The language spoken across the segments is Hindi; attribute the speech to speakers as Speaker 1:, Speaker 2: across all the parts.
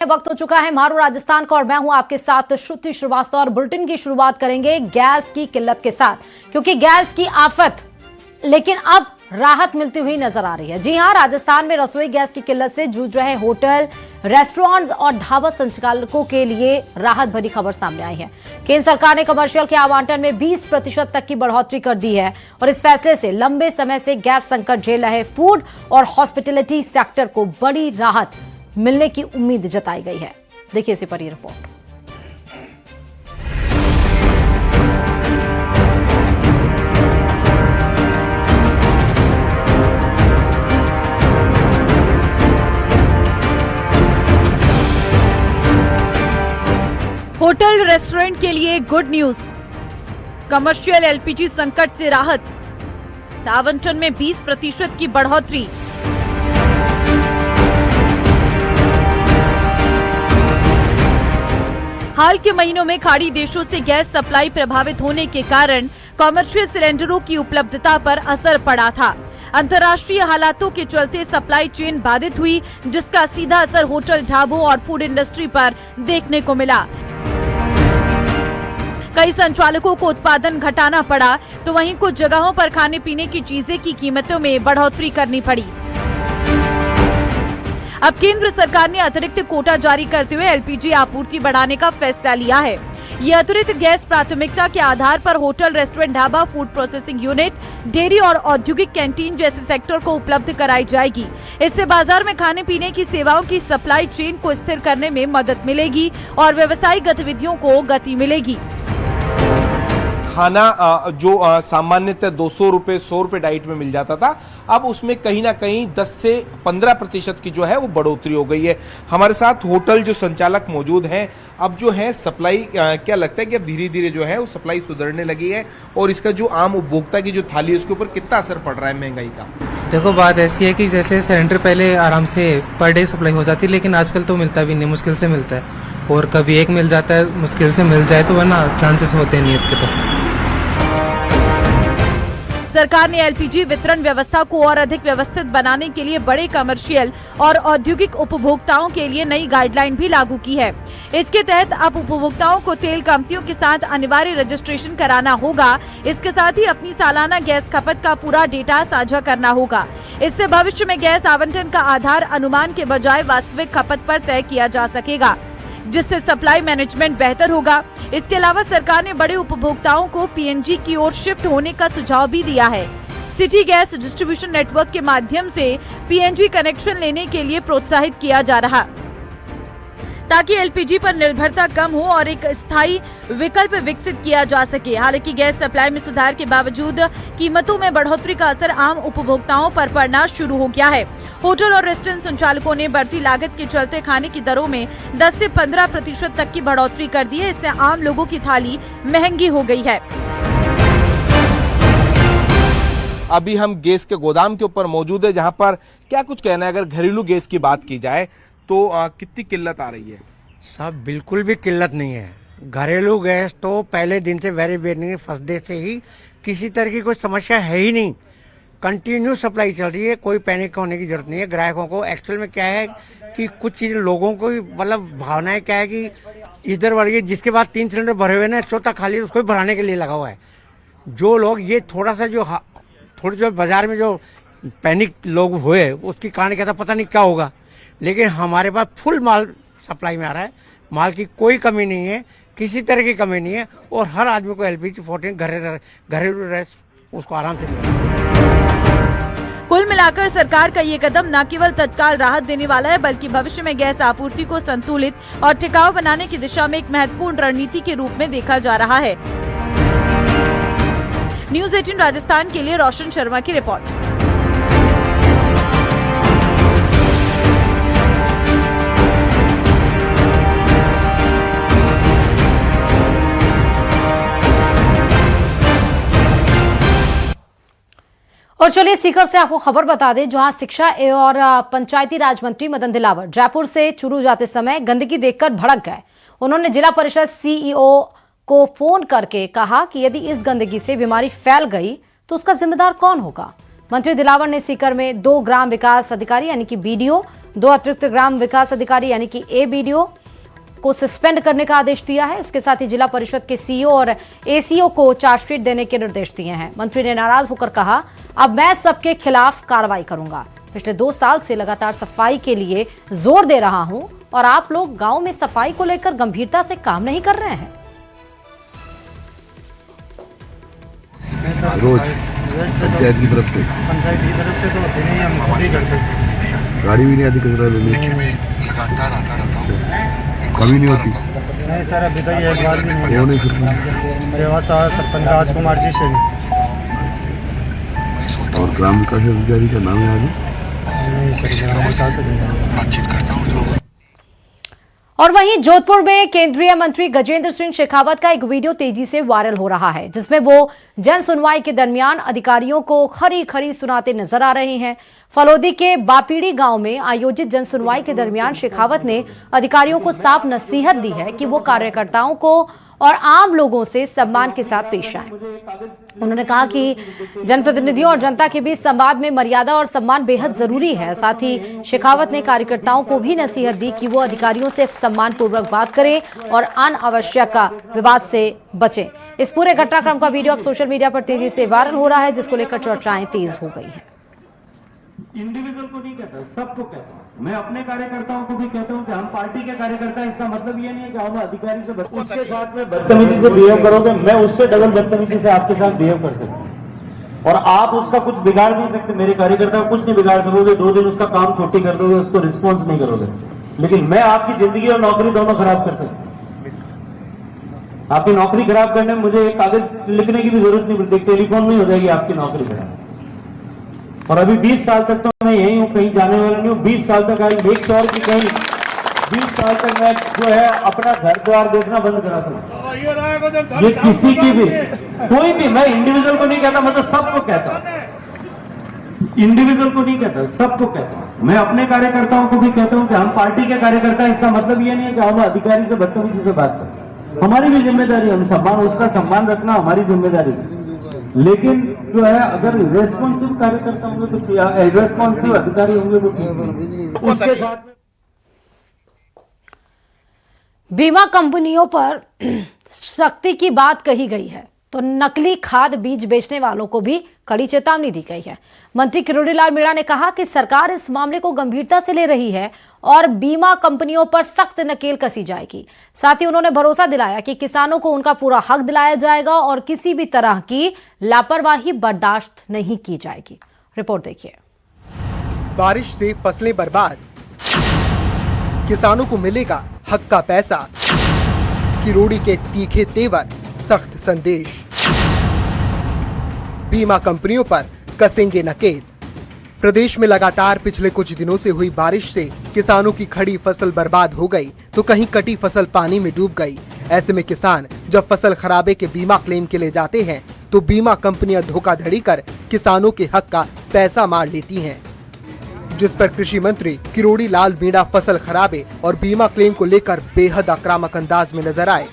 Speaker 1: वक्त हो चुका है मारू राजस्थान का और मैं हूं आपके साथ श्रुति श्रीवास्तव और बुलेटिन की शुरुआत करेंगे गैस की किल्लत के साथ, क्योंकि गैस की आफत लेकिन अब राहत मिलती हुई नजर आ रही है। जी हां, राजस्थान में रसोई गैस की किल्लत से जूझ रहे होटल, रेस्टोरेंट्स और ढाबा संचालकों के लिए राहत भरी खबर सामने आई है। केंद्र सरकार ने कमर्शियल के आवंटन में 20% तक की बढ़ोतरी कर दी है और इस फैसले से लंबे समय से गैस संकट झेल रहे फूड और हॉस्पिटैलिटी सेक्टर को बड़ी राहत मिलने की उम्मीद जताई गई है। देखिए इसी पर ये रिपोर्ट।
Speaker 2: होटल रेस्टोरेंट के लिए गुड न्यूज, कमर्शियल एलपीजी संकट से राहत, आवंटन में 20% की बढ़ोतरी। हाल के महीनों में खाड़ी देशों से गैस सप्लाई प्रभावित होने के कारण कमर्शियल सिलेंडरों की उपलब्धता पर असर पड़ा था। अंतर्राष्ट्रीय हालातों के चलते सप्लाई चेन बाधित हुई, जिसका सीधा असर होटल, ढाबों और फूड इंडस्ट्री पर देखने को मिला। कई संचालकों को उत्पादन घटाना पड़ा, तो वहीं कुछ जगहों पर खाने पीने की चीजें की कीमतों में बढ़ोतरी करनी पड़ी। अब केंद्र सरकार ने अतिरिक्त कोटा जारी करते हुए एलपीजी आपूर्ति बढ़ाने का फैसला लिया है। ये अतिरिक्त गैस प्राथमिकता के आधार पर hotel, restaurant, dhaba, food processing unit, dairy और औद्योगिक कैंटीन जैसे सेक्टर को उपलब्ध कराई जाएगी। इससे बाजार में खाने पीने की सेवाओं की सप्लाई चेन को स्थिर करने में मदद मिलेगी और व्यवसायिक गतिविधियों को गति मिलेगी।
Speaker 3: खाना जो सामान्यतः 200 रुपए 100 रुपए डाइट में मिल जाता था, अब उसमें कहीं ना कहीं 10 से 15% की जो है वो बढ़ोतरी हो गई है। हमारे साथ होटल जो संचालक मौजूद हैं, अब जो है सप्लाई क्या लगता है कि अब धीरे धीरे जो है वो सप्लाई सुधरने लगी है और इसका जो आम उपभोक्ता की जो थाली है उसके ऊपर कितना असर पड़ रहा है महंगाई का?
Speaker 4: देखो, बात ऐसी है कि जैसे सिलेंडर पहले आराम से पर डे सप्लाई हो जाती, लेकिन आजकल तो मिलता भी नहीं, मुश्किल से मिलता है। और कभी एक मिल जाता है, मुश्किल से मिल जाए, तो वरना चांसेस होते नहीं इसके। तो
Speaker 2: सरकार ने एलपीजी वितरण व्यवस्था को और अधिक व्यवस्थित बनाने के लिए बड़े कमर्शियल और औद्योगिक उपभोक्ताओं के लिए नई गाइडलाइन भी लागू की है। इसके तहत अब उपभोक्ताओं को तेल कंपनियों के साथ अनिवार्य रजिस्ट्रेशन कराना होगा। इसके साथ ही अपनी सालाना गैस खपत का पूरा डेटा साझा करना होगा। इससे भविष्य में गैस आवंटन का आधार अनुमान के बजाय वास्तविक खपत पर तय किया जा सकेगा, जिससे सप्लाई मैनेजमेंट बेहतर होगा। इसके अलावा सरकार ने बड़े उपभोक्ताओं को पीएनजी की ओर शिफ्ट होने का सुझाव भी दिया है। सिटी गैस डिस्ट्रीब्यूशन नेटवर्क के माध्यम से पीएनजी कनेक्शन लेने के लिए प्रोत्साहित किया जा रहा, ताकि एलपीजी पर निर्भरता कम हो और एक स्थायी विकल्प विकसित किया जा सके। हालांकि गैस सप्लाई में सुधार के बावजूद कीमतों में बढ़ोतरी का असर आम उपभोक्ताओं पर पड़ना शुरू हो गया है। होटल और रेस्टोरेंट संचालकों ने बढ़ती लागत के चलते खाने की दरों में 10 से 15% तक की बढ़ोतरी कर दी है। इससे आम लोगों की थाली महंगी हो गई है।
Speaker 3: अभी हम गैस के गोदाम के ऊपर मौजूद है, जहां पर क्या कुछ कहना है? अगर घरेलू गैस की बात की जाए तो कितनी किल्लत आ रही है?
Speaker 5: साहब, बिल्कुल भी किल्लत नहीं है। घरेलू गैस तो पहले दिन से, वेरी बिगिनिंग फर्स्ट डे से ही किसी तरह की कोई समस्या है ही नहीं। कंटिन्यू सप्लाई चल रही है, कोई पैनिक होने की जरूरत नहीं है। ग्राहकों को एक्चुअल में क्या है कि कुछ चीज़ लोगों को मतलब भावनाएं क्या है कि इधर बढ़ गई, जिसके बाद 3 सिलेंडर भरे हुए ना, चौथा खाली उसको भराने के लिए लगा हुआ है। जो लोग ये थोड़ा सा थोड़ी जो बाजार में जो पैनिक लोग हुए, उसकी कारण क्या था पता नहीं क्या होगा, लेकिन हमारे पास फुल माल सप्लाई में आ रहा है। माल की कोई कमी नहीं है, किसी तरह की कमी नहीं है और हर आदमी को एलपीजी 14 घरेलू गैस उसको आराम से मिल रहा है।
Speaker 2: कुल मिलाकर सरकार का ये कदम न केवल तत्काल राहत देने वाला है, बल्कि भविष्य में गैस आपूर्ति को संतुलित और टिकाऊ बनाने की दिशा में एक महत्वपूर्ण रणनीति के रूप में देखा जा रहा है। न्यूज़ 18 राजस्थान के लिए रोशन शर्मा की रिपोर्ट।
Speaker 1: और चलिए सीकर से आपको खबर बता दें, जहां शिक्षा और पंचायती राज मंत्री मदन दिलावर जयपुर से चुरू जाते समय गंदगी देखकर भड़क गए। उन्होंने जिला परिषद सीईओ को फोन करके कहा कि यदि इस गंदगी से बीमारी फैल गई तो उसका जिम्मेदार कौन होगा। मंत्री दिलावर ने सीकर में 2 ग्राम विकास अधिकारी यानी कि बीडीओ 2 अतिरिक्त ग्राम विकास अधिकारी यानी कि ABDO को सस्पेंड करने का आदेश दिया है। इसके साथ ही जिला परिषद के CEO और ACO को चार्जशीट देने के निर्देश दिए हैं। मंत्री ने नाराज होकर कहा, अब मैं सबके खिलाफ कार्रवाई करूंगा। पिछले 2 साल से लगातार सफाई के लिए जोर दे रहा हूं और आप लोग गांव में सफाई को लेकर गंभीरता से काम नहीं कर रहे हैं।
Speaker 6: रोज पंचायत की तरफ से तो होते नहीं, हम खुद ही करते। गाड़ी भी नहीं आती कचरा लेने, लगातार आता रहता हूँ, कभी नहीं होती। नहीं सर, अभी तो ये एक बार भी नहीं नहीं मेरे पास सरपंच राजकुमार जी से। और ग्राम विकास अधिकारी का नाम है आगे? नहीं सर, ग्राम विकास अधिकारी बातचीत करता हूँ।
Speaker 1: और वहीं जोधपुर में केंद्रीय मंत्री गजेंद्र सिंह शेखावत का एक वीडियो तेजी से वायरल हो रहा है, जिसमें वो जन सुनवाई के दरमियान अधिकारियों को खरी खरी सुनाते नजर आ रहे हैं। फलोदी के बापीड़ी गांव में आयोजित जन सुनवाई के दरमियान शेखावत ने अधिकारियों को साफ नसीहत दी है कि वो कार्यकर्ताओं को और आम लोगों से सम्मान के साथ पेश आएं। उन्होंने कहा कि जनप्रतिनिधियों और जनता के बीच संवाद में मर्यादा और सम्मान बेहद जरूरी है। साथ ही शेखावत ने कार्यकर्ताओं को भी नसीहत दी कि वो अधिकारियों से सम्मानपूर्वक बात करें और अनावश्यक विवाद से बचें। इस पूरे घटनाक्रम का वीडियो अब सोशल मीडिया पर तेजी से वायरल हो रहा है, जिसको लेकर चर्चाएं तेज हो गई हैं।
Speaker 7: इंडिविजुअल को नहीं कहता, सबको कहता हूँ। मैं अपने कार्यकर्ताओं को भी कहता हूँ कि हम पार्टी के कार्यकर्ता, इसका मतलब ये नहीं है कि हम अधिकारी से उसके साथ में बदतमीजी से बिहेव करोगे, मैं उससे डबल बदतमीजी से आपके साथ बिहेव कर सकता हूँ और आप उसका कुछ बिगाड़ नहीं सकते। मेरे कार्यकर्ता कुछ नहीं बिगाड़ सकोगे, 2 दिन उसका काम छोटी कर दोगे, उसको रिस्पॉन्स नहीं करोगे, लेकिन मैं आपकी जिंदगी और नौकरी दोनों खराब कर सकता हूँ। आपकी नौकरी खराब करने में मुझे एक कागज लिखने की भी जरूरत नहीं पड़ती, टेलीफोन में हो जाएगी आपकी नौकरी खराब। और अभी 20 साल तक तो मैं यही हूं, कहीं जाने वाला नहीं हूं। 20 साल तक आई मेक श्योर कि कहीं 20 साल तक मैं जो है अपना घर द्वार देखना बंद करा दूं। ये किसी की भी, कोई भी, मैं इंडिविजुअल को नहीं कहता, मतलब सबको कहता हूं। इंडिविजुअल को नहीं कहता, सबको कहता हूं। मैं अपने कार्यकर्ताओं को भी कहता हूं कि हम पार्टी के कार्यकर्ता, इसका मतलब ये नहीं है कि हम अधिकारी से बदतमीजी से बात करें। हमारी भी जिम्मेदारी, हम सम्मान, उसका सम्मान रखना हमारी जिम्मेदारी है। लेकिन जो है अगर रेस्पॉन्सिव कार्यकर्ता होंगे तो रेस्पॉन्सिव अधिकारी होंगे तो उसके साथ में।
Speaker 1: बीमा कंपनियों पर सख्ती की बात कही गई है तो नकली खाद बीज बेचने वालों को भी कड़ी चेतावनी दी गई है। मंत्री किरोड़ी लाल मीणा ने कहा कि सरकार इस मामले को गंभीरता से ले रही है और बीमा कंपनियों पर सख्त नकेल कसी जाएगी। साथ ही उन्होंने भरोसा दिलाया कि किसानों को उनका पूरा हक दिलाया जाएगा और किसी भी तरह की लापरवाही बर्दाश्त नहीं की जाएगी। रिपोर्ट देखिए।
Speaker 8: बारिश से फसलें बर्बाद, किसानों को मिलेगा हक का पैसा, किरोड़ी के तीखे तेवर, सख्त संदेश। बीमा कंपनियों पर कसेंगे नकेल। प्रदेश में लगातार पिछले कुछ दिनों से हुई बारिश से किसानों की खड़ी फसल बर्बाद हो गई तो कहीं कटी फसल पानी में डूब गई। ऐसे में किसान जब फसल खराबे के बीमा क्लेम के लिए जाते हैं तो बीमा कंपनियां धोखाधड़ी कर किसानों के हक का पैसा मार लेती हैं, जिस पर कृषि मंत्री किरोड़ी लाल मीणा फसल खराबे और बीमा क्लेम को लेकर बेहद आक्रामक अंदाज में नजर आए।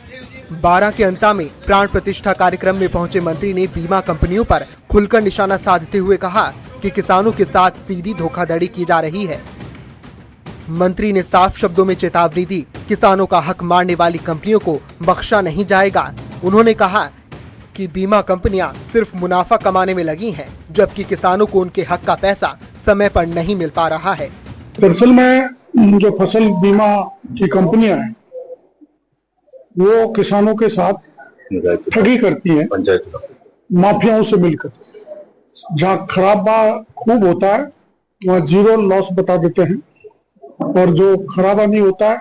Speaker 8: 12 के अंता में प्राण प्रतिष्ठा कार्यक्रम में पहुंचे मंत्री ने बीमा कंपनियों पर खुलकर निशाना साधते हुए कहा कि किसानों के साथ सीधी धोखाधड़ी की जा रही है। मंत्री ने साफ शब्दों में चेतावनी दी, किसानों का हक मारने वाली कंपनियों को बख्शा नहीं जाएगा। उन्होंने कहा कि बीमा कंपनियां सिर्फ मुनाफा कमाने में लगी हैं, जबकि किसानों को उनके हक का पैसा समय पर नहीं मिल पा रहा है।
Speaker 9: दरअसल में जो फसल बीमा की कंपनियां हैं वो किसानों के साथ ठगी करती हैं, माफियाओं से मिलकर। जहाँ खराबा खूब होता है वहाँ 0 लॉस बता देते हैं और जो खराबा नहीं होता है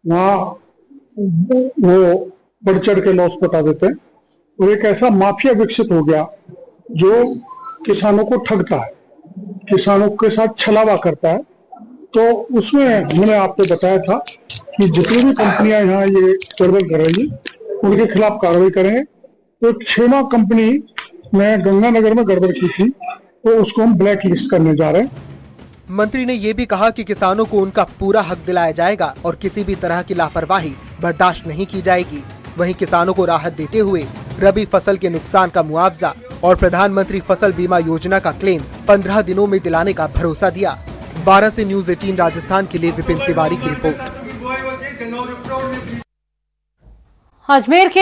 Speaker 9: वहाँ वो बढ़ चढ़ के लॉस बता देते हैं। और एक ऐसा माफिया विकसित हो गया जो किसानों को ठगता है, किसानों के साथ छलावा करता है। तो उसमें मैंने आपको बताया था कि जितनी भी कंपनियां यहाँ ये गड़बड़ कर रही है उनके खिलाफ कार्रवाई करेंगे। तो क्षेमा कंपनी ने गंगानगर में गड़बड़ की थी तो उसको हम ब्लैक लिस्ट करने जा रहे हैं।
Speaker 8: मंत्री ने ये भी कहा कि किसानों को उनका पूरा हक दिलाया जाएगा और किसी भी तरह की लापरवाही बर्दाश्त नहीं की जाएगी। वहीं किसानों को राहत देते हुए रबी फसल के नुकसान का मुआवजा और प्रधानमंत्री फसल बीमा योजना का क्लेम 15 दिनों में दिलाने का भरोसा दिया। 12 से न्यूज 18 राजस्थान के लिए विपिन तिवारी की रिपोर्ट।
Speaker 1: अजमेर के